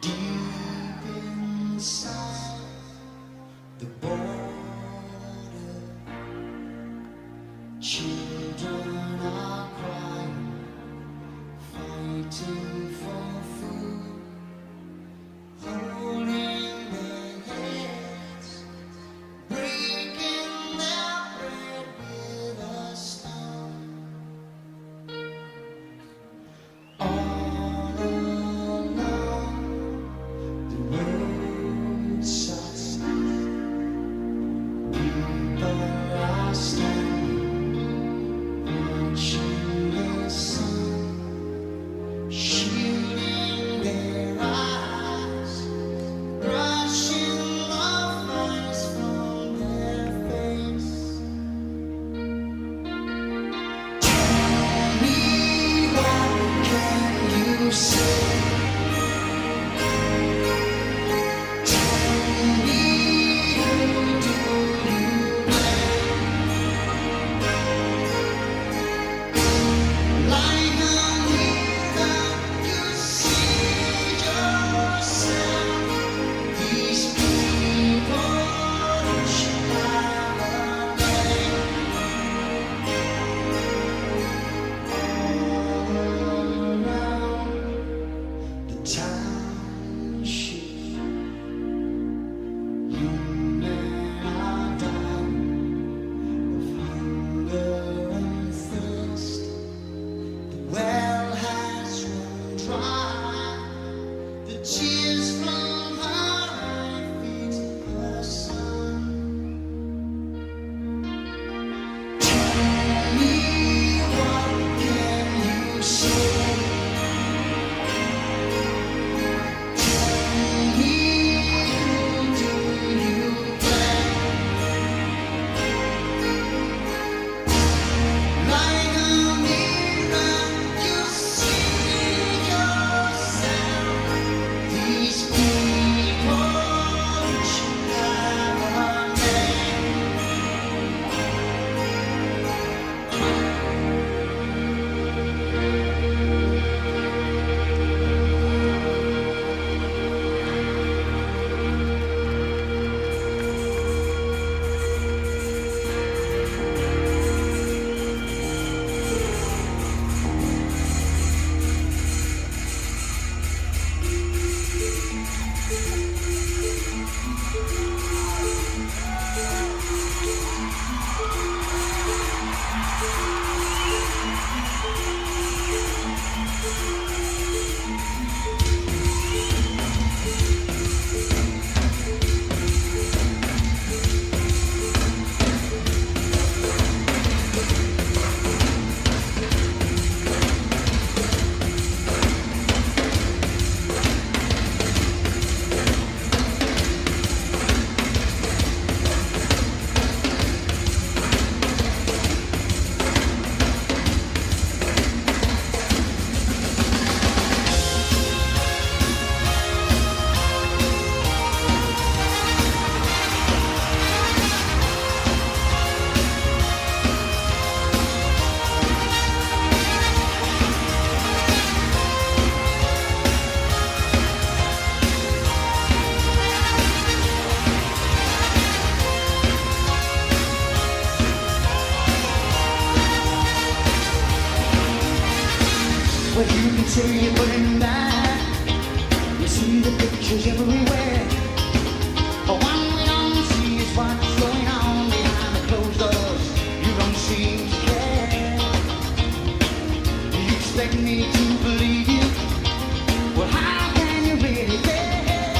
deep inside the border. Children are crying, fighting for food, holding their heads, breaking their bread with a stone. All along the roadside, people are standing, watching the sun, shielding their eyes, brushing the flies from their face. Tell me, what can you say? Tell me, who do you blame? Like a mirror, you see yourself. These people should have a name. All around the township, young men are dying of hunger and thirst. The well has run dry. The tears from her eye feed the sun. Tell me, what can you say? Tell me, who do you blame? Like a mirror, you see yourself. These people should have a name. But you can say you're putting back. You see the pictures everywhere. But what we don't see is what's going on behind the closed doors. You don't seem to care. You expect me to believe you? Well, how can you really care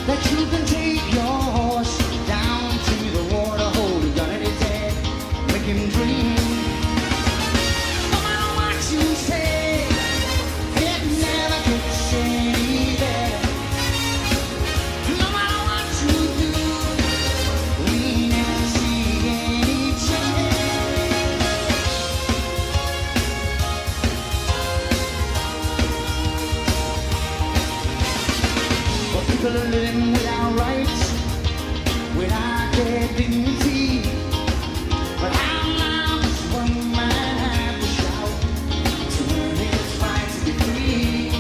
that you can take your horse down to the water hole, gun in his head, make him dream? No matter what you say, it never gets any better. No matter what you do, we never see any change. But people are living without rights, without their dignity. But how now does one man have to shout to earn his right to be free?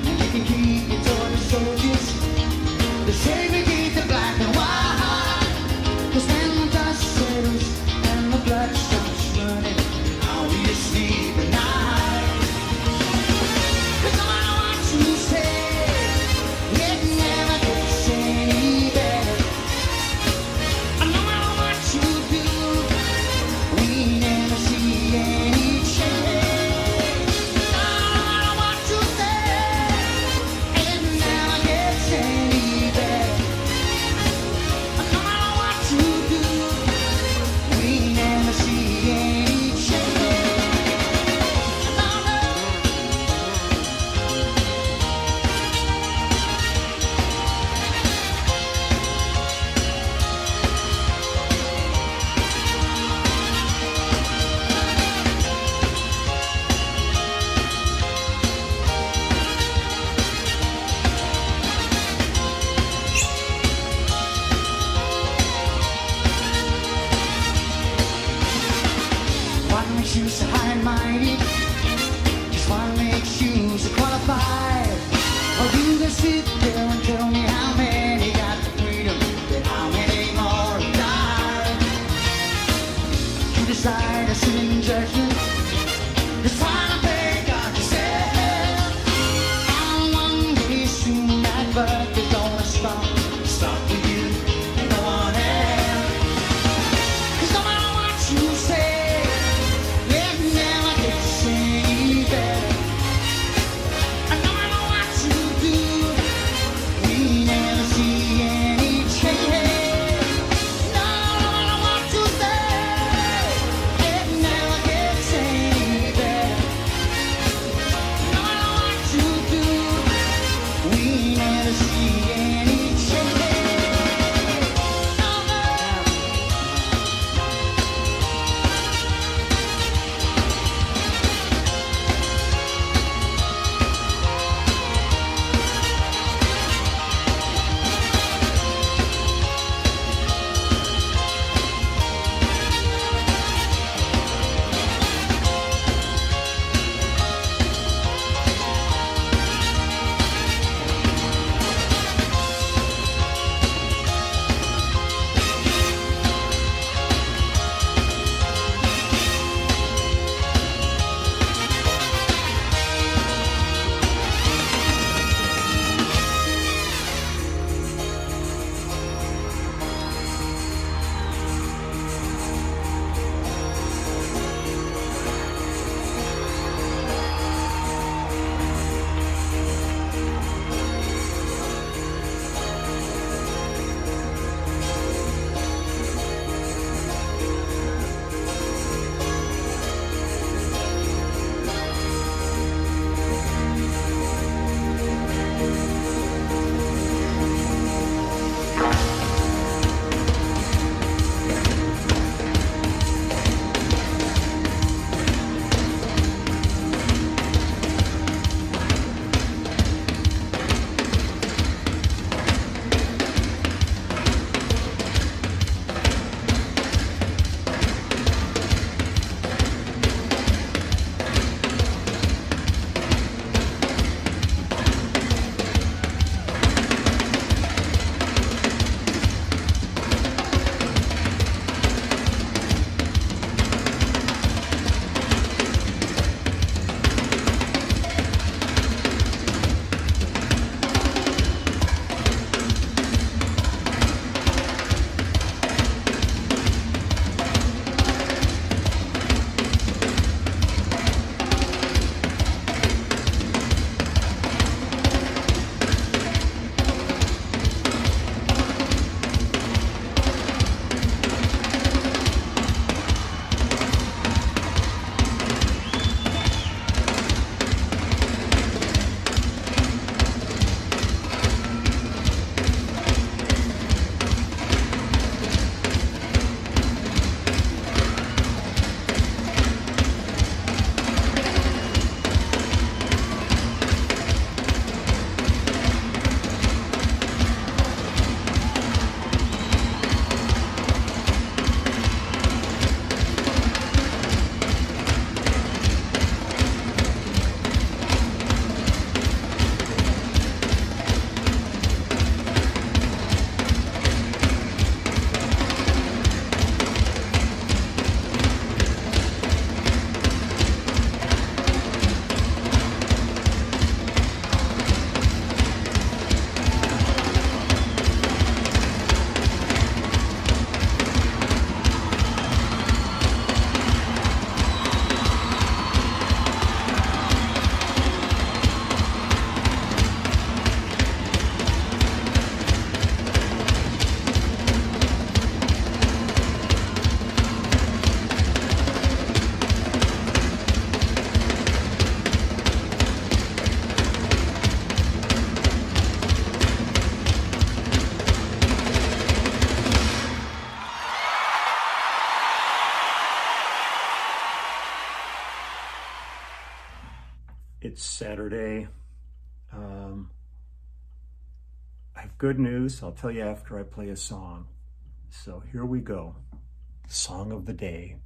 And you can keep sit there and tell me how many got the freedom and how many more died. You decide to sit in judgment. It's time to pay God yourself. On one day soon that buck is gonna stop with you and no one else. 'Cause no matter what you say, it never gets any better. And no matter what you do, we never see any change. No matter what you say, it never gets any better. No matter what you do, we never see any change. No, no. It's Saturday. I have good news. I'll tell you after I play a song. So here we go. Song of the day.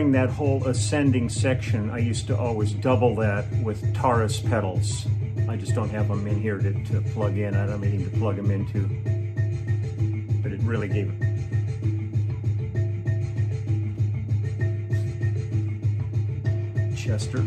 during that whole ascending section, I used to always double that with Taurus pedals. I just don't have them in here to plug in. I don't have anything to plug them into. But it really gave it. Chester.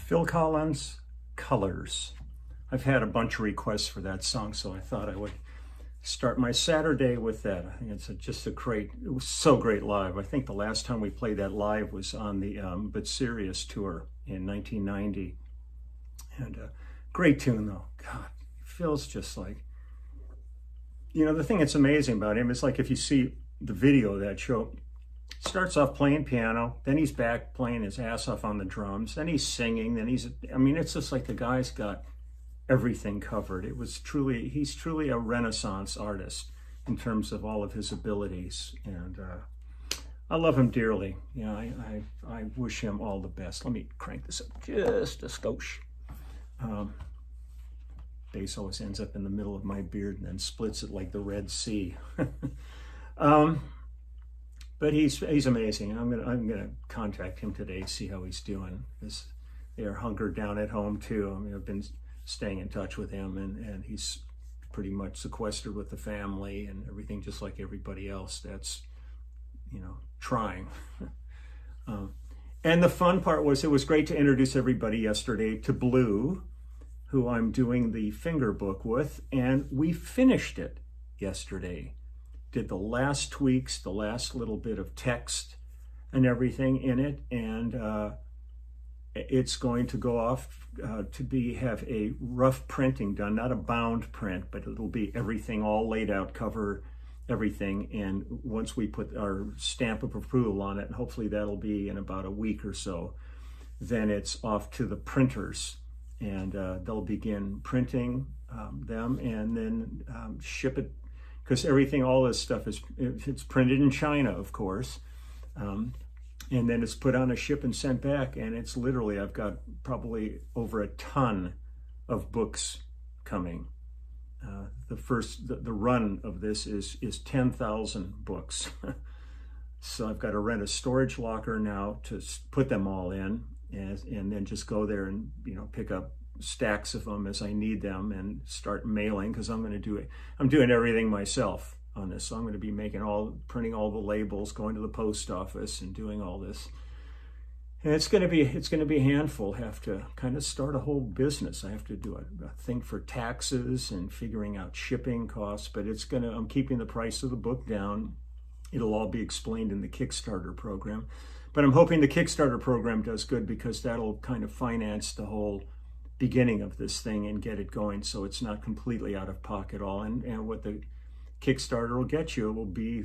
Phil Collins, Colors. I've had a bunch of requests for that song, so I thought I would start my Saturday with that. I think it's just it was so great live. I think the last time we played that live was on the But Serious tour in 1990. And great tune though. God, Phil's just like, the thing that's amazing about him is like if you see the video of that show, starts off playing piano, then he's back playing his ass off on the drums, then he's singing, then it's just like the guy's got everything covered. He's truly a Renaissance artist in terms of all of his abilities, and I love him dearly. I wish him all the best. Let me crank this up just a skosh. Bass always ends up in the middle of my beard and then splits it like the Red Sea. But he's amazing. I'm gonna contact him today, see how he's doing. They are hunkered down at home too. I mean, I've been staying in touch with him, and he's pretty much sequestered with the family and everything, just like everybody else that's trying. And the fun part was it was great to introduce everybody yesterday to Blue, who I'm doing the finger book with, and we finished it yesterday. Did the last tweaks, the last little bit of text and everything in it, and it's going to go off to have a rough printing done, not a bound print, but it'll be everything all laid out, cover everything, and once we put our stamp of approval on it, and hopefully that'll be in about a week or so, then it's off to the printers, and they'll begin printing them and then ship it, because all this stuff it's printed in China, of course, and then it's put on a ship and sent back, and it's literally, I've got probably over a ton of books coming. The run of this is 10,000 books. So I've got to rent a storage locker now to put them all in, and then just go there and pick up stacks of them as I need them and start mailing, because I'm doing everything myself on this. So I'm going to be printing all the labels, going to the post office and doing all this. And it's going to be a handful. Have to kind of start a whole business. I have to do a thing for taxes and figuring out shipping costs, but I'm keeping the price of the book down. It'll all be explained in the Kickstarter program, but I'm hoping the Kickstarter program does good, because that'll kind of finance the whole beginning of this thing and get it going, so it's not completely out of pocket all. And what the Kickstarter will get you will be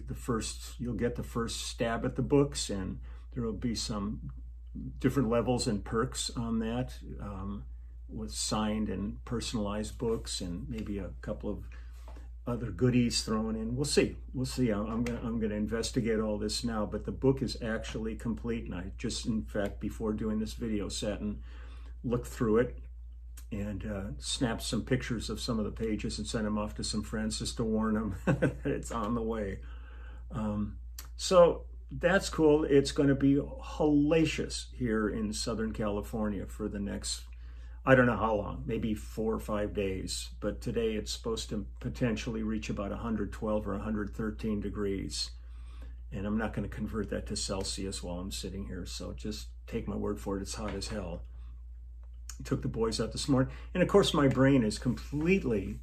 you'll get the first stab at the books, and there will be some different levels and perks on that, with signed and personalized books, and maybe a couple of other goodies thrown in. We'll see. I'm gonna investigate all this now, but the book is actually complete, and I just, in fact, before doing this video, sat and looked through it and snapped some pictures of some of the pages and sent them off to some friends just to warn them that it's on the way. So that's cool. It's going to be hellacious here in Southern California for the next, I don't know how long, maybe 4 or 5 days. But today it's supposed to potentially reach about 112 or 113 degrees. And I'm not going to convert that to Celsius while I'm sitting here. So just take my word for it. It's hot as hell. Took the boys out this morning, and of course my brain is completely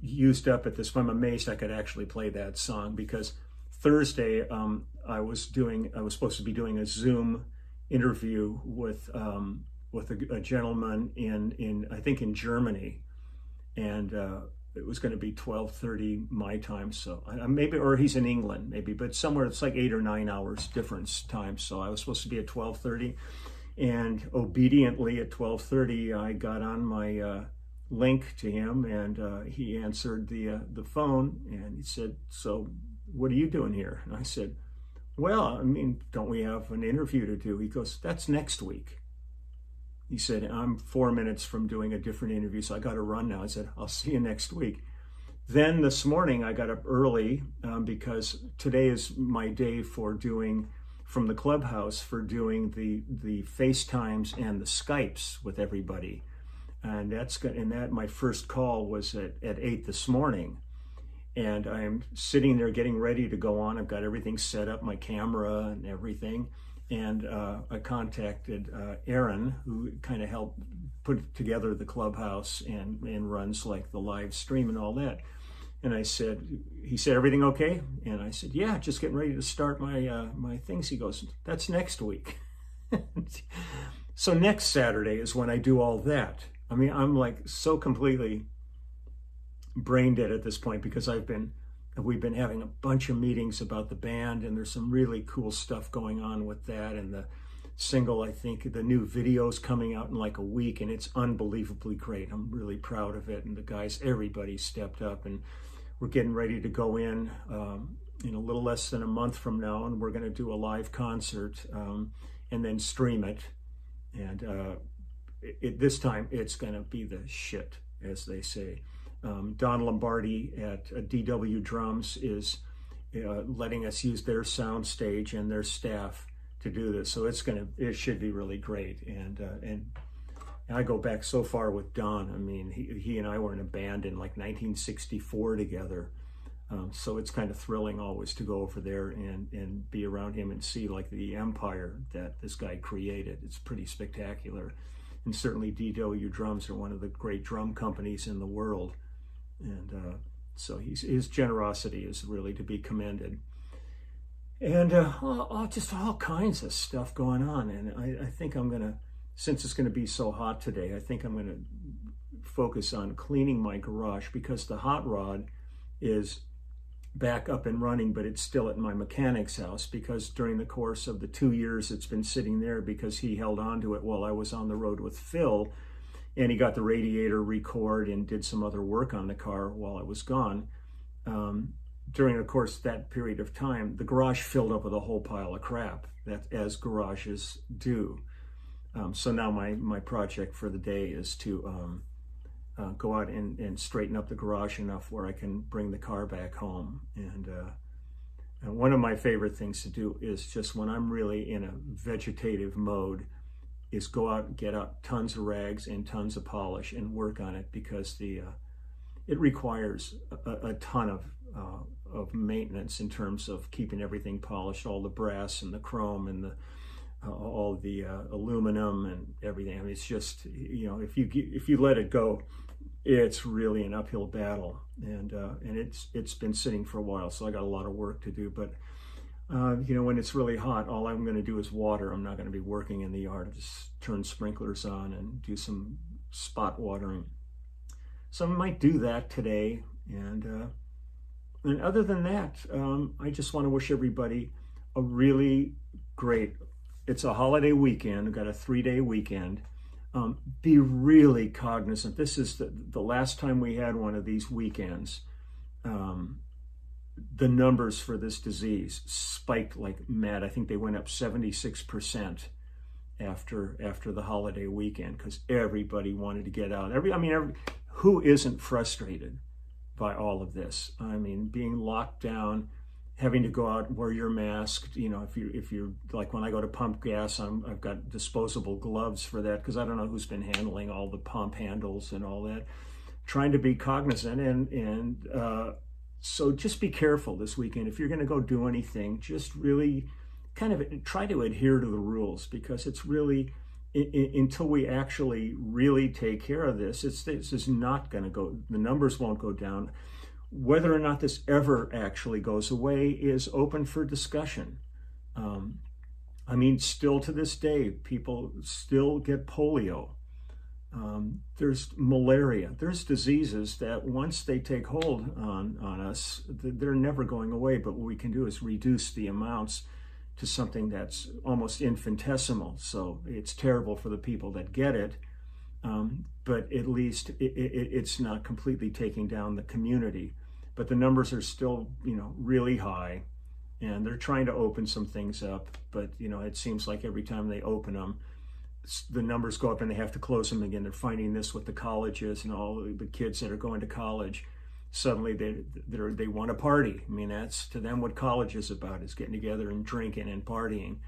used up at this point. I'm amazed I could actually play that song, because Thursday I was supposed to be doing a Zoom interview with a gentleman in I think in Germany, and it was going to be 12:30 my time, so maybe, or he's in England maybe, but somewhere it's like 8 or 9 hours difference time. So I was supposed to be at 12:30. And obediently at 12:30, I got on my link to him, and he answered the phone, and he said, "So what are you doing here?" And I said, "Well, I mean, don't we have an interview to do?" He goes, "That's next week." He said, "I'm 4 minutes from doing a different interview, so I got to run now." I said, "I'll see you next week." Then this morning, I got up early because today is my day from the clubhouse for doing the FaceTimes and the Skypes with everybody, and my first call was at 8 this morning, and I'm sitting there getting ready to go on. I've got everything set up, my camera and everything. And I contacted Aaron, who kind of helped put together the clubhouse and runs like the live stream and all that. And he said, everything okay? And I said, yeah, just getting ready to start my things. He goes, that's next week. So next Saturday is when I do all that. I mean, I'm like so completely brain dead at this point because we've been having a bunch of meetings about the band, and there's some really cool stuff going on with that. And the single, I think the new video's coming out in like a week, and it's unbelievably great. I'm really proud of it. And the guys, everybody stepped up, and we're getting ready to go in a little less than a month from now, and we're going to do a live concert and then stream it. And this time it's going to be the shit, as they say. Don Lombardi at DW Drums is letting us use their sound stage and their staff to do this, so it should be really great. And I go back so far with Don. I mean, he and I were in a band in like 1964 together, so it's kind of thrilling always to go over there and be around him and see like the empire that this guy created. It's pretty spectacular. And certainly DW Drums are one of the great drum companies in the world. And so his generosity is really to be commended. And just all kinds of stuff going on. And I think I'm going to, since it's going to be so hot today, I think I'm going to focus on cleaning my garage, because the hot rod is back up and running, but it's still at my mechanic's house, because during the course of the 2 years it's been sitting there, because he held on to it while I was on the road with Phil, and he got the radiator record and did some other work on the car while I was gone. During the course of that period of time, the garage filled up with a whole pile of crap, that as garages do. So now my project for the day is to go out and straighten up the garage enough where I can bring the car back home. And one of my favorite things to do is, just when I'm really in a vegetative mode, is go out and get out tons of rags and tons of polish and work on it, because it requires a ton of maintenance in terms of keeping everything polished, all the brass and the chrome and all the aluminum and everything. I mean, it's just, if you let it go, it's really an uphill battle. And it's been sitting for a while, so I got a lot of work to do. But when it's really hot, all I'm going to do is water. I'm not going to be working in the yard. Just turn sprinklers on and do some spot watering. So I might do that today. And other than that, I just want to wish everybody a really great, it's a holiday weekend. We've got a 3-day weekend. Be really cognizant. This is the last time we had one of these weekends. The numbers for this disease spiked like mad. I think they went up 76% after the holiday weekend, because everybody wanted to get out. Who isn't frustrated by all of this? I mean, being locked down, having to go out and wear your mask. If you're like, when I go to pump gas, I've got disposable gloves for that, because I don't know who's been handling all the pump handles and all that. Trying to be cognizant and so just be careful this weekend. If you're going to go do anything, just really kind of try to adhere to the rules, because it's really, until we actually really take care of this, this is not going to go, the numbers won't go down. Whether or not this ever actually goes away is open for discussion. Still to this day, people still get polio. There's malaria. There's diseases that once they take hold on us, they're never going away. But what we can do is reduce the amounts to something that's almost infinitesimal. So it's terrible for the people that get it, but at least it's not completely taking down the community. But the numbers are still, really high, and they're trying to open some things up. But, it seems like every time they open them, the numbers go up and they have to close them again. They're finding this with the colleges and all the kids that are going to college. Suddenly they want to party. I mean, that's to them what college is about, is getting together and drinking and partying.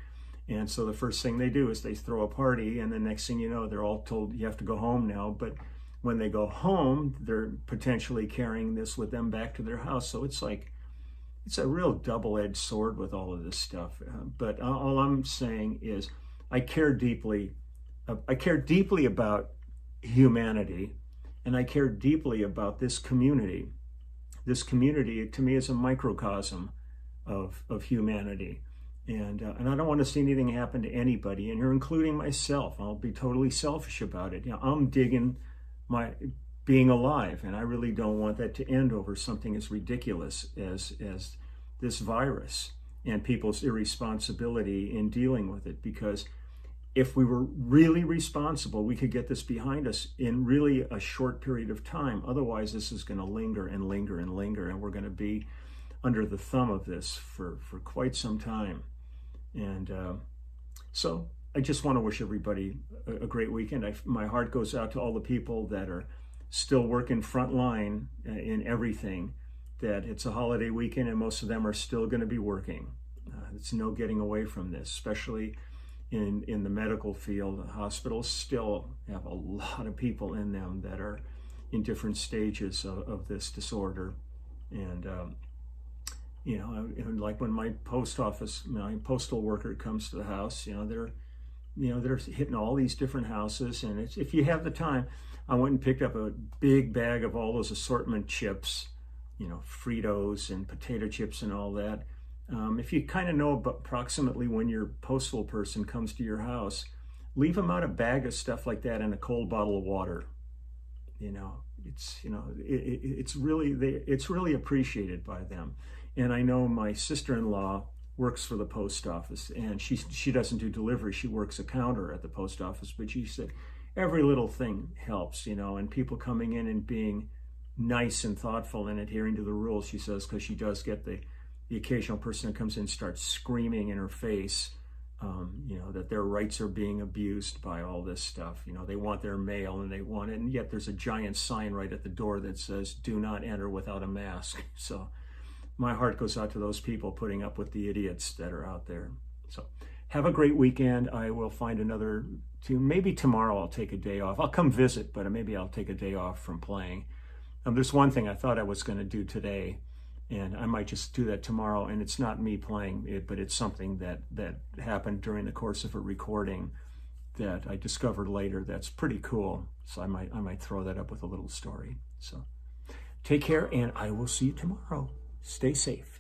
And so the first thing they do is they throw a party, and the next thing you know, they're all told you have to go home now. But when they go home, they're potentially carrying this with them back to their house. So it's like, it's a real double-edged sword with all of this stuff. But all I'm saying is I care deeply about humanity, and I care deeply about this community. This community, to me, is a microcosm of humanity. And I don't want to see anything happen to anybody, and you're including myself. I'll be totally selfish about it. You know, I'm digging my being alive, and I really don't want that to end over something as ridiculous as this virus and people's irresponsibility in dealing with it. Because if we were really responsible, we could get this behind us in really a short period of time. Otherwise, this is going to linger and linger and linger, and we're going to be under the thumb of this for quite some time. And so I just want to wish everybody a great weekend. My heart goes out to all the people that are still working front line in everything, that it's a holiday weekend and most of them are still going to be working. It's no getting away from this, especially in the medical field. Hospitals still have a lot of people in them that are in different stages of this disorder. And you know, like when my postal worker comes to the house, they're hitting all these different houses. And if you have the time, I went and picked up a big bag of all those assortment chips, Fritos and potato chips and all that. If you kind of know approximately when your postal person comes to your house, leave them out a bag of stuff like that and a cold bottle of water. It's really appreciated by them. And I know my sister-in-law works for the post office, and she doesn't do delivery. She works a counter at the post office, but she said every little thing helps, and people coming in and being nice and thoughtful and adhering to the rules, she says, because she does get the occasional person that comes in and starts screaming in her face, that their rights are being abused by all this stuff. They want their mail and they want it, and yet there's a giant sign right at the door that says, "Do not enter without a mask." So my heart goes out to those people putting up with the idiots that are out there. So have a great weekend. I will find maybe tomorrow I'll take a day off. I'll come visit, but maybe I'll take a day off from playing. There's one thing I thought I was going to do today, and I might just do that tomorrow. And it's not me playing it, but it's something that happened during the course of a recording that I discovered later. That's pretty cool. So I might throw that up with a little story. So take care, and I will see you tomorrow. Stay safe.